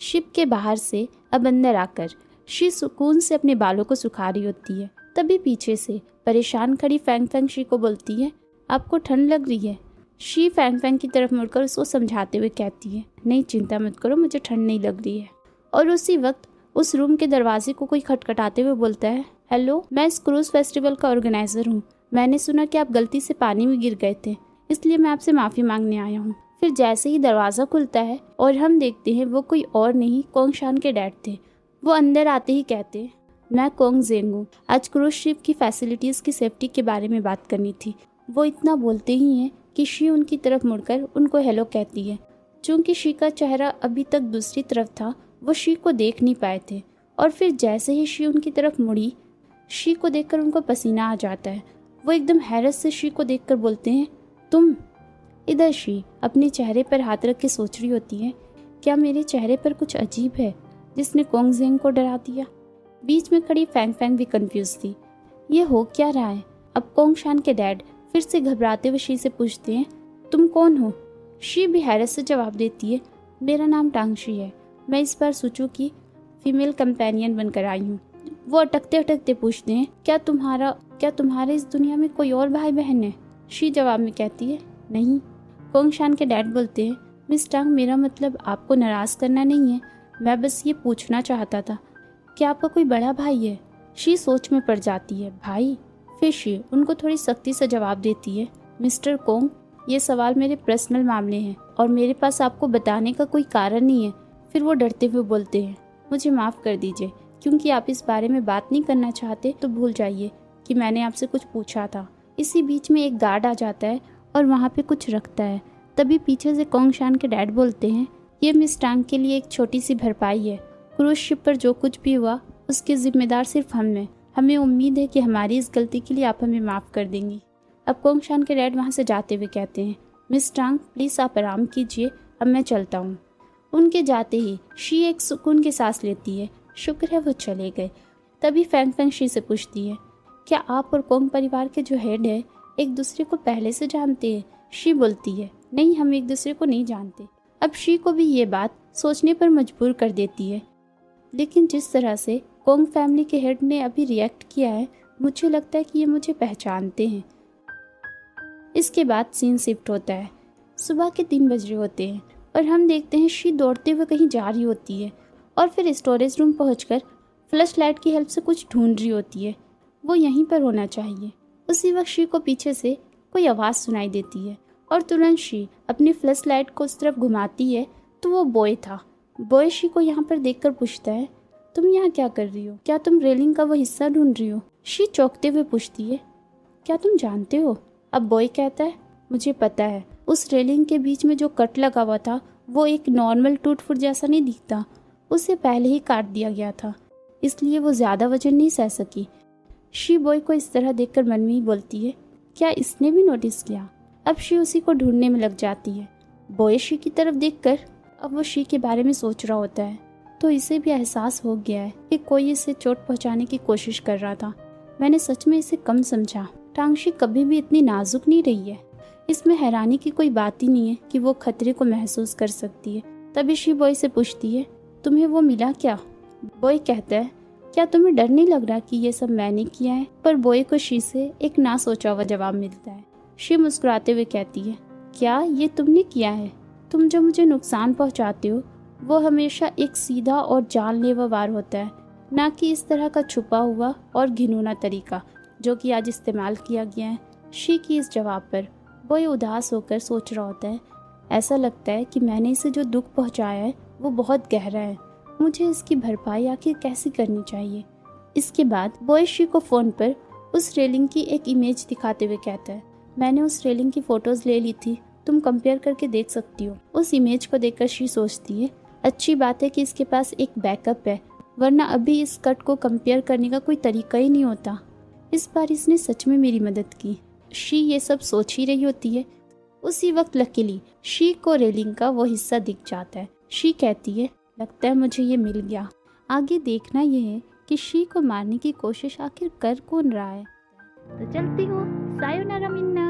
Ship के बाहर से अब अंदर आकर शी सुकून से अपने बालों को सुखा रही होती है। तभी पीछे से परेशान खड़ी फैंग फैंग शी को बोलती है, आपको ठंड लग रही है। शी फैंग फैंग की तरफ मुड़कर उसको समझाते हुए कहती है, नहीं चिंता मत करो, मुझे ठंड नहीं लग रही है। और उसी वक्त उस रूम के दरवाजे को कोई खटखटाते हुए बोलता है, हेलो, मैं इस क्रूज फेस्टिवल का ऑर्गेनाइजर हूँ। मैंने सुना कि आप गलती से पानी में गिर गए थे, इसलिए मैं आपसे माफ़ी मांगने आया हूँ। फिर जैसे ही दरवाज़ा खुलता है और हम देखते हैं वो कोई और नहीं कोंगशान के डैड थे। वो अंदर आते ही कहते, मैं कोंग जेंग हूँ, आज क्रूज शिप की फैसिलिटीज़ की सेफ्टी के बारे में बात करनी थी। वो इतना बोलते ही हैं कि शी उनकी तरफ मुड़कर उनको हेलो कहती है। चूँकि शी का चेहरा अभी तक दूसरी तरफ था, वो शी को देख नहीं पाए थे। और फिर जैसे ही शी उनकी तरफ मुड़ी, शी को देखकर उनको पसीना आ जाता है। वो एकदम हैरत से शी को देखकर बोलते हैं, तुम। इधर शी अपने चेहरे पर हाथ रख के सोच रही होती है, क्या मेरे चेहरे पर कुछ अजीब है जिसने कोंग जेंग को डरा दिया। बीच में खड़ी फैंग फैंग भी कंफ्यूज थी, ये हो क्या रहा है। अब कोंगशान के डैड फिर से घबराते हुए शी से पूछते हैं, तुम कौन हो। शी भी हैरत से जवाब देती है, मेरा नाम टांगशी है, मैं इस बार सुचू की फीमेल कंपेनियन बनकर आई हूँ। वो अटकते अटकते पूछते हैं, क्या तुम्हारे इस दुनिया में कोई और भाई बहन है। शी जवाब में कहती है, नहीं। कोंगशान के डैड बोलते हैं, मिस टांग, मेरा मतलब आपको नाराज़ करना नहीं है, मैं बस ये पूछना चाहता था, क्या आपका कोई बड़ा भाई है। शी सोच में पड़ जाती है, भाई। फिर शी उनको थोड़ी सख्ती से जवाब देती है, मिस्टर कोंग, ये सवाल मेरे पर्सनल मामले हैं और मेरे पास आपको बताने का कोई कारण नहीं है। फिर वो डरते हुए बोलते हैं, मुझे माफ़ कर दीजिए, क्योंकि आप इस बारे में बात नहीं करना चाहते तो भूल जाइए कि मैंने आपसे कुछ पूछा था। इसी बीच में एक गार्ड आ जाता है और वहाँ पे कुछ रखता है। तभी पीछे से कोंगशान के डैड बोलते हैं, ये मिस टांग के लिए एक छोटी सी भरपाई है। क्रूज शिप पर जो कुछ भी हुआ उसके जिम्मेदार सिर्फ हम हैं। हमें उम्मीद है कि हमारी इस गलती के लिए आप हमें माफ़ कर देंगी। अब कोंगशान के डैड वहाँ से जाते हुए कहते हैं, मिस टांग प्लीज़ आप आराम कीजिए, अब मैं चलता हूँ। उनके जाते ही शी एक सुकून की सांस लेती है, शुक्र है वो चले गए। तभी फैंग फैंग शी से पूछती है, क्या आप और कोंग परिवार के जो हेड है एक दूसरे को पहले से जानते हैं। शी बोलती है, नहीं, हम एक दूसरे को नहीं जानते। अब शी को भी ये बात सोचने पर मजबूर कर देती है, लेकिन जिस तरह से कोंग फैमिली के हेड ने अभी रिएक्ट किया है, मुझे लगता है कि ये मुझे पहचानते हैं। इसके बाद सीन शिफ्ट होता है। सुबह के 3 बज रहे होते हैं और हम देखते हैं शी दौड़ते हुए कहीं जा रही होती है और फिर स्टोरेज रूम पहुंचकर फ्लैश लाइट की हेल्प से कुछ ढूंढ रही होती है। वो यहीं पर होना चाहिए। उसी वक्त शी को पीछे से कोई आवाज़ सुनाई देती है और तुरंत शी अपनी फ्लैश लाइट को उस तरफ घुमाती है तो वो बॉय था। बॉय शी को यहाँ पर देखकर पूछता है, तुम यहाँ क्या कर रही हो, क्या तुम रेलिंग का वो हिस्सा ढूंढ रही हो। शी चौंकते हुए पूछती है, क्या तुम जानते हो। अब बॉय कहता है, मुझे पता है, उस रेलिंग के बीच में जो कट लगा हुआ था वो एक नॉर्मल टूट फूट जैसा नहीं दिखता, उसे पहले ही काट दिया गया था, इसलिए वो ज़्यादा वजन नहीं सह सकी। शी बॉय को इस तरह देखकर मन में ही बोलती है, क्या इसने भी नोटिस किया। अब शी उसी को ढूंढने में लग जाती है। बॉय शी की तरफ देखकर अब वो शी के बारे में सोच रहा होता है, तो इसे भी एहसास हो गया है कि कोई इसे चोट पहुंचाने की कोशिश कर रहा था। मैंने सच में इसे कम समझा। टांगशी कभी भी इतनी नाजुक नहीं रही है। इसमें हैरानी की कोई बात ही नहीं है कि वो खतरे को महसूस कर सकती है। तभी शी बॉय से पूछती है, तुम्हें वो मिला क्या। बॉय कहता है, क्या तुम्हें डर नहीं लग रहा कि ये सब मैंने किया है। पर बॉय को शी से एक ना सोचा हुआ जवाब मिलता है। शी मुस्कुराते हुए कहती है, क्या ये तुमने किया है। तुम जो मुझे नुकसान पहुंचाते हो वो हमेशा एक सीधा और जानलेवा वार होता है, ना कि इस तरह का छुपा हुआ और घिनौना तरीका जो कि आज इस्तेमाल किया गया है। शी की इस जवाब पर बॉय उदास होकर सोच रहा होता है, ऐसा लगता है कि मैंने इसे जो दुख पहुंचाया है वो बहुत गहरा है, मुझे इसकी भरपाई आखिर कैसे करनी चाहिए। इसके बाद बॉय शी को फ़ोन पर उस रेलिंग की एक इमेज दिखाते हुए कहता है, मैंने उस रेलिंग की फ़ोटोज़ ले ली थी, तुम कंपेयर करके देख सकती हो। उस इमेज को देखकर शी सोचती है, अच्छी बात है कि इसके पास एक बैकअप है, वरना अभी इस कट को कंपेयर करने का कोई तरीका ही नहीं होता। इस बार इसने सच में मेरी मदद की। शी ये सब सोच ही रही होती है। उसी वक्त लकीली शी को रेलिंग का वो हिस्सा दिख जाता है। शी कहती है, लगता है मुझे ये मिल गया। आगे देखना ये है कि शी को मारने की कोशिश आखिर कर कौन रहा है। तो चलती हूँ, सायोनारा मिन्ना।